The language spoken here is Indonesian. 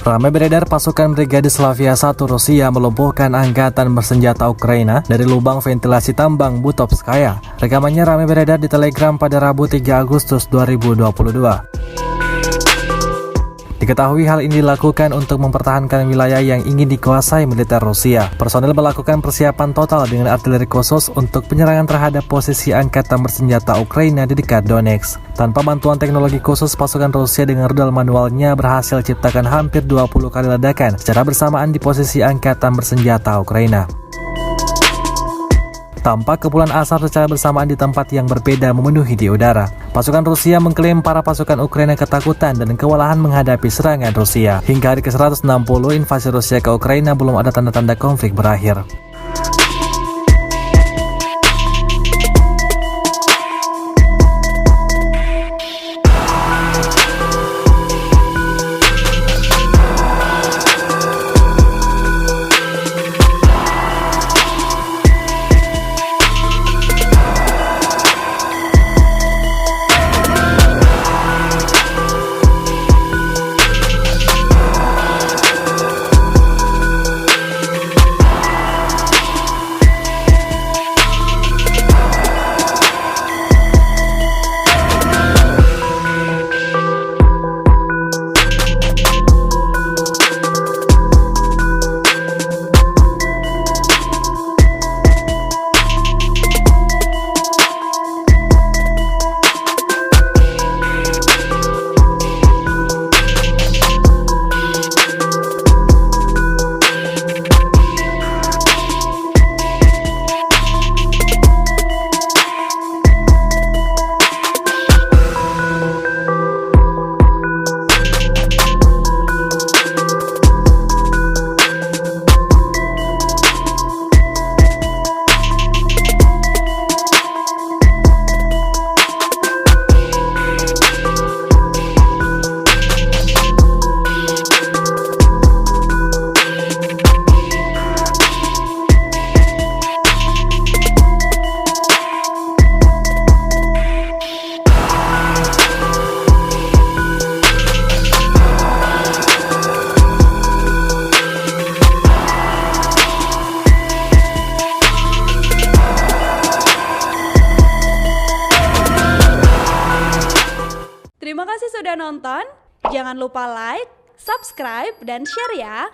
Ramai beredar pasukan Brigade Slavia 1 Rusia melumpuhkan angkatan bersenjata Ukraina dari lubang ventilasi tambang Butovskaya. Rekamannya ramai beredar di Telegram pada Rabu 3 Agustus 2022. Diketahui hal ini dilakukan untuk mempertahankan wilayah yang ingin dikuasai militer Rusia. Personel melakukan persiapan total dengan artileri khusus untuk penyerangan terhadap posisi angkatan bersenjata Ukraina di dekat Donetsk. Tanpa bantuan teknologi khusus, pasukan Rusia dengan rudal manualnya berhasil ciptakan hampir 20 kali ledakan secara bersamaan di posisi angkatan bersenjata Ukraina. Tampak kepulan asap secara bersamaan di tempat yang berbeda memenuhi di udara. Pasukan Rusia mengklaim para pasukan Ukraina ketakutan dan kewalahan menghadapi serangan Rusia. Hingga hari ke-160 invasi Rusia ke Ukraina belum ada tanda-tanda konflik berakhir. Terima kasih sudah nonton. Jangan lupa like, subscribe, dan share ya.